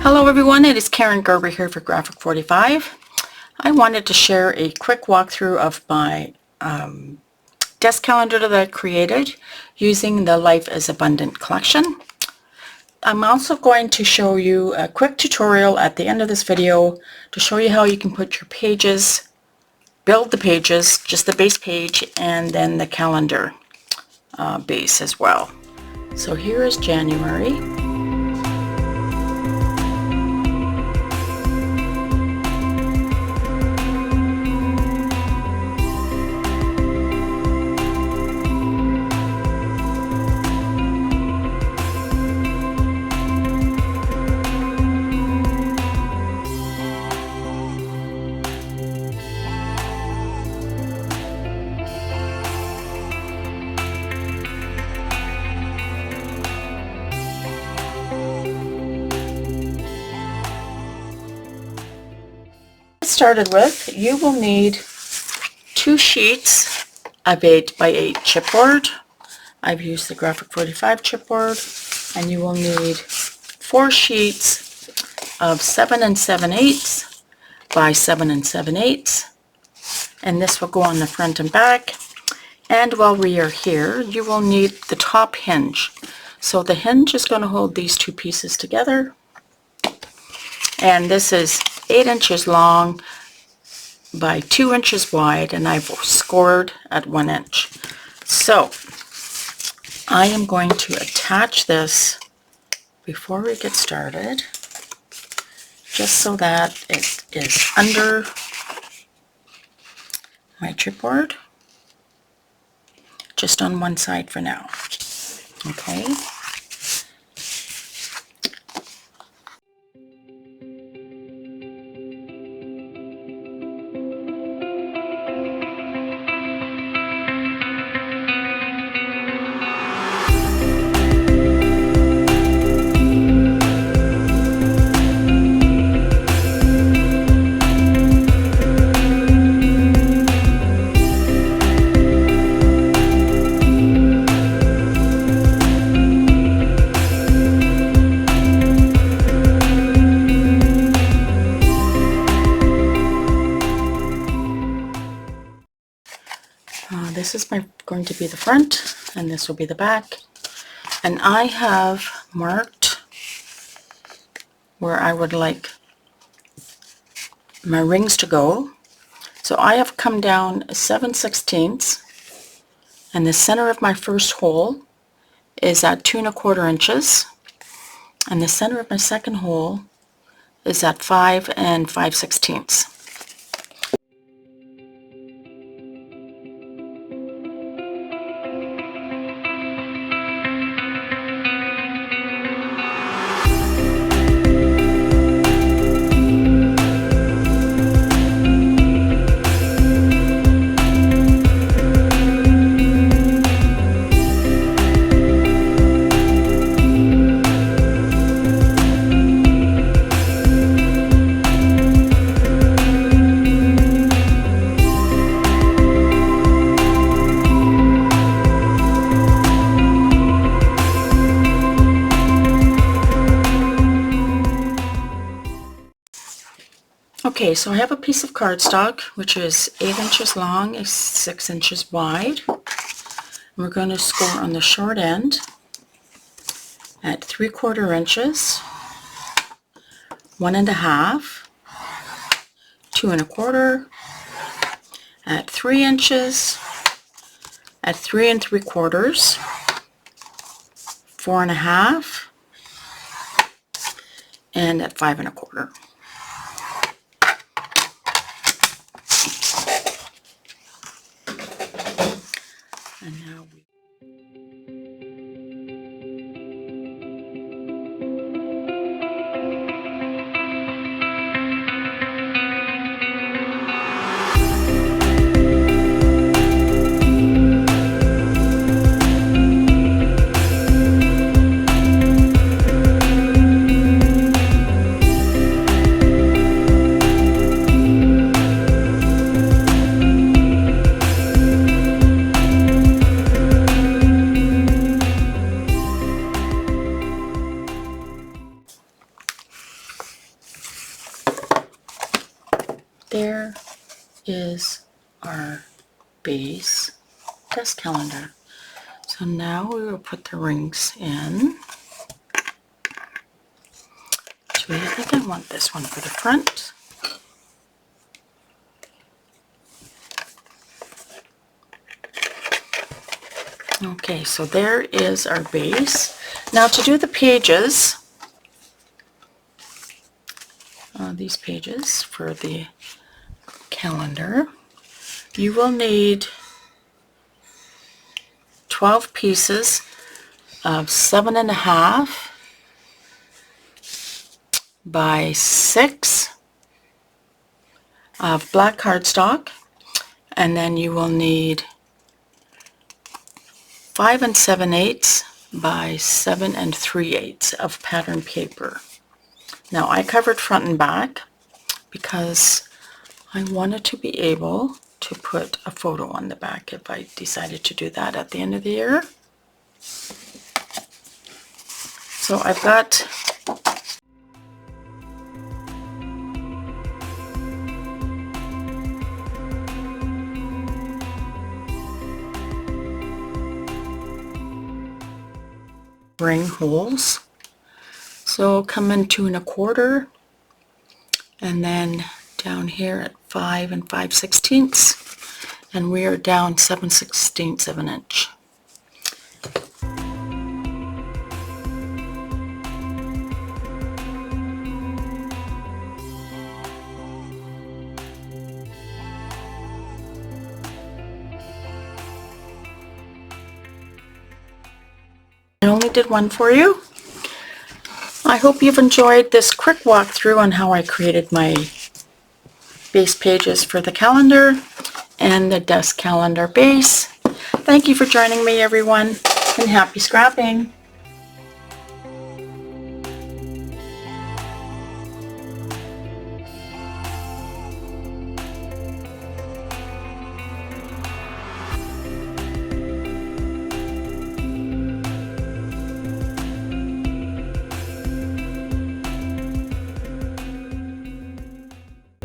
Hello everyone, it is Karen Gerber here for Graphic 45. I wanted to share a quick walkthrough of my desk calendar that I created using the Life is Abundant collection. I'm also going to show you a quick tutorial at the end of this video to show you how you can put your pages, build the pages, just the base page, and then the calendar base as well. So here is January. Started with, you will need 2 sheets of 8x8 chipboard. I've used the Graphic 45 chipboard, and you will need 4 sheets of 7 7/8 by 7 7/8, and this will go on the front and back. And while we are here, you will need the top hinge. So the hinge is going to hold these 2 pieces together, and this is 8 inches long by 2 inches wide, and I've scored at 1 inch. So I am going to attach this before we get started, just so that it is under my chipboard, just on one side for now. Okay. This is going to be the front, and this will be the back. And I have marked where I would like my rings to go. So I have come down 7/16, and the center of my first hole is at 2 1/4 inches, and the center of my second hole is at 5 5/16. Okay, so I have a piece of cardstock which is 8 inches long and 6 inches wide. We're going to score on the short end at 3/4 inches, 1 1/2, 2 1/4, at 3 inches, at 3 3/4, 4 1/2, and at 5 1/4. And now there is our base desk calendar. So now we will put the rings in. Actually, I think I want this one for the front. Okay, so there is our base. Now to do the pages, these pages for the calendar, you will need 12 pieces of 7.5 by 6 of black cardstock, and then you will need 5 7/8 by 7 3/8 of pattern paper. Now I covered front and back because I wanted to be able to put a photo on the back if I decided to do that at the end of the year. So I've got ring holes. So come in 2 1/4, and then down here at 5 5/16, and we are down 7/16 of an inch. I only did one for you. I hope you've enjoyed this quick walkthrough on how I created my base pages for the calendar and the desk calendar base. Thank you for joining me, everyone, and happy scrapping!